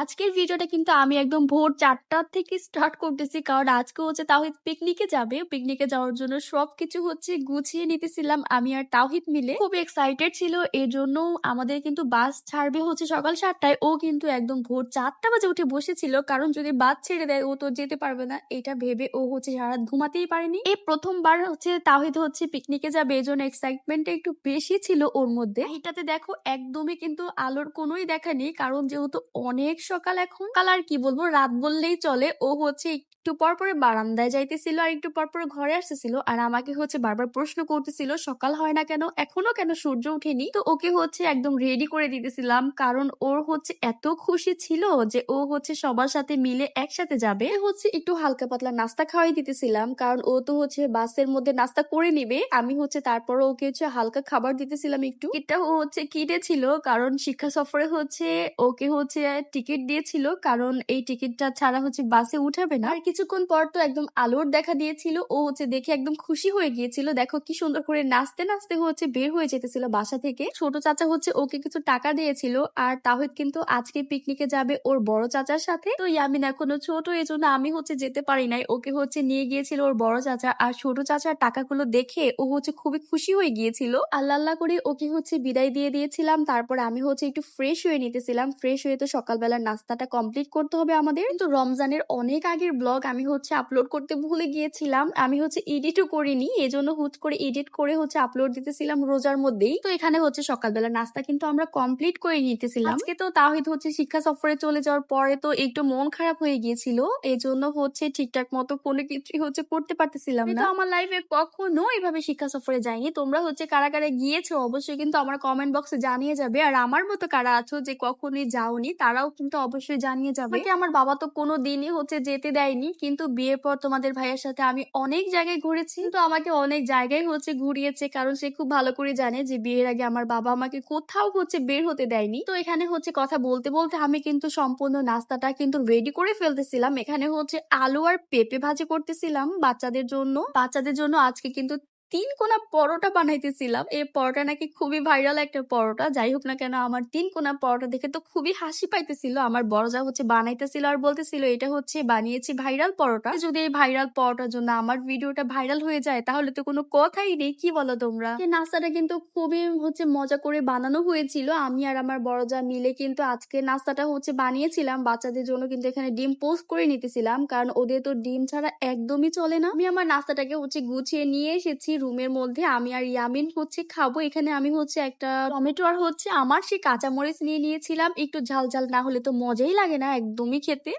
আজকের ভিডিওটা কিন্তু আমি একদম ভোর ৪টা থেকে স্টার্ট করতেছি। কারণ আজকে হচ্ছে তাওহিদ পিকনিকে যাবে। পিকনিকে যাওয়ার জন্য সবকিছু হচ্ছে গুছিয়ে নিতেছিলাম আমি আর তাওহিদ মিলে। খুব এক্সাইটেড ছিল। এজন্য আমাদের কিন্তু বাস ছাড়বে হচ্ছে সকাল ৭টায়। ও কিন্তু একদম ভোর ৪টা বাজে উঠে বসেছিল। কারণ যদি বাস ছেড়ে দেয় ও তো যেতে পারবে না। এটা ভেবে ও হচ্ছে সারা রাত ঘুমাতেই পারেনি। এই প্রথমবার হচ্ছে তাওহিদ হচ্ছে পিকনিকে যাবে। এজন্য এক্সাইটমেন্টটা একটু বেশি ছিল ওর মধ্যে। এটাতে দেখো একদমই কিন্তু আলোর কোনোই দেখা নেই। কারণ যেহেতু অনেক সকাল এখন, কাল আর কি বলবো, রাত বললেই চলে। ও হচ্ছে একটু পর পরে বারান্দায় যাইতেছিল আর একটু পর পর ঘরে আসতেছিল আর আমাকে হচ্ছে বারবার প্রশ্ন করতেছিল সকাল হয় না কেন, এখনো কেন সূর্য উঠেনি। তো ওকে হচ্ছে একদম রেডি করে দিতেছিলাম কারণ ওর হচ্ছে এত খুশি ছিল যে ও হচ্ছে সবার সাথে মিলে একসাথে যাবে। হচ্ছে একটু হালকা পাতলা নাস্তা খাওয়াই দিতেছিলাম কারণ ও তো হচ্ছে বাসের মধ্যে নাস্তা করে নিবে। আমি হচ্ছে তারপর ওকে হচ্ছে হালকা খাবার দিতেছিলাম একটু। এটা ও হচ্ছে কিনেছিল কারণ শিক্ষা সফরে হচ্ছে ওকে হচ্ছে টিকিট দিয়েছিল কারণ এই টিকিটটা ছাড়া হচ্ছে বাসে উঠাবে না। আর কিছুক্ষণ পর তো একদম আলোর দেখা দিয়েছিল। ও হচ্ছে দেখে একদম খুশি হয়ে গিয়েছিল। দেখো কি সুন্দর করে নাচতে নাচতে হচ্ছে বের হয়ে যেতেছিল বাসা থেকে। ছোট চাচা হচ্ছে ওকে কিছু টাকা দিয়েছিল আর তাহিদ কিন্তু আজকে পিকনিকে যাবে ওর বড় চাচার সাথে। তো ইয়ামিন এখনো ছোট, এজন্য আমি হচ্ছে যেতে পারি নাই। ওকে হচ্ছে নিয়ে গিয়েছিল ওর বড় চাচা। আর ছোট চাচার টাকাগুলো দেখে ও হচ্ছে খুবই খুশি হয়ে গিয়েছিল। আল্লাহ আল্লাহ করে ওকে হচ্ছে বিদায় দিয়ে দিয়েছিলাম। তারপর আমি হচ্ছে একটু ফ্রেশ হয়ে নিতেছিলাম। ফ্রেশ হয়ে তো সকালবেলার নাস্তাটা কমপ্লিট করতে হবে আমাদের। কিন্তু রমজানের অনেক আগের ব্লগ আমি হচ্ছে আপলোড করতে ভুলে গিয়েছিলাম। আমি হচ্ছে এডিটও করিনি, এজন্য হুট করে এডিট করে হচ্ছে আপলোড দিতেছিলাম রোজার মধ্যেই। তো এখানে হচ্ছে সকালবেলা নাস্তা কিন্তু আমরা কমপ্লিট করে নিতেছিলাম। আজকে তো তাহিদ হচ্ছে শিক্ষা সফরে চলে যাওয়ার পরে তো একটু মন খারাপ হয়ে গিয়েছিল। এজন্য হচ্ছে ঠিকঠাক মতো কোনো কিছুই হচ্ছে করতে পারতেছিলাম না। তো আমার লাইফে কখনো এভাবে শিক্ষা সফরে যাইনি। তোমরা হচ্ছে কারা কারা গিয়েছো অবশ্যই কিন্তু আমার কমেন্ট বক্সে জানিয়ে যাবে। আর আমার মতো কারা আছো যে কখনোই যাওনি তারাও কিন্তু অবশ্যই জানিয়ে যাবে। আমার বাবা তো কোনো দিনই হচ্ছে যেতে দেয়নি, কিন্তু বিয়ের পর তোমাদের ভাইয়ের সাথে আমি অনেক জায়গায় ঘুরেছি। তো আমাকে অনেক জায়গায় হচ্ছে ঘুরিয়েছে কারণ সে খুব ভালো করে জানে যে বিয়ের আগে আমার বাবা আমাকে কোথাও হচ্ছে বের হতে দেয়নি। তো এখানে হচ্ছে কথা বলতে বলতে আমি কিন্তু সম্পূর্ণ নাস্তাটা কিন্তু রেডি করে ফেলতেছিলাম। এখানে হচ্ছে আলু আর পেঁপে ভাজি করতেছিলাম বাচ্চাদের জন্য। বাচ্চাদের জন্য আজকে কিন্তু 3 কোনা পরোটা বানাইতেছিলাম। এই পরোটা নাকি খুবই ভাইরাল একটা পরোটা। যাই হোক না কেন আমার 3 কোনা পরোটা দেখে তো খুবই হাসি পাইতেছিল। আমার বড় যা হচ্ছে বানাইতেছিল আর বলতেছিল এটা হচ্ছে বানিয়েছি ভাইরাল পরোটা। যদি এই ভাইরাল পরোটার জন্য আমার ভিডিওটা ভাইরাল হয়ে যায় তাহলে তো কোনো কথাই নেই, কি বলো তোমরা? এই নাস্তাটা কিন্তু খুবই হচ্ছে মজা করে বানানো হয়েছিল। আমি আর আমার বড় যা মিলে কিন্তু আজকে নাস্তাটা হচ্ছে বানিয়েছিলাম বাচ্চাদের জন্য। কিন্তু এখানে ডিম পোস্ট করে নিতেছিলাম কারণ ওদের তো ডিম ছাড়া একদমই চলে না। আমি আমার নাস্তাটাকে হচ্ছে গুছিয়ে নিয়ে এসেছি রুমের মধ্যে। আমি আর ইয়ামিন হচ্ছে খাবো। এখানে আমি হচ্ছে একটা টমেটো আর হচ্ছে আমার সেই কাঁচামরিচ নিয়ে নিয়েছিলাম। একটু ঝাল ঝাল না হলে তো মজাই লাগে না একদমই খেতে।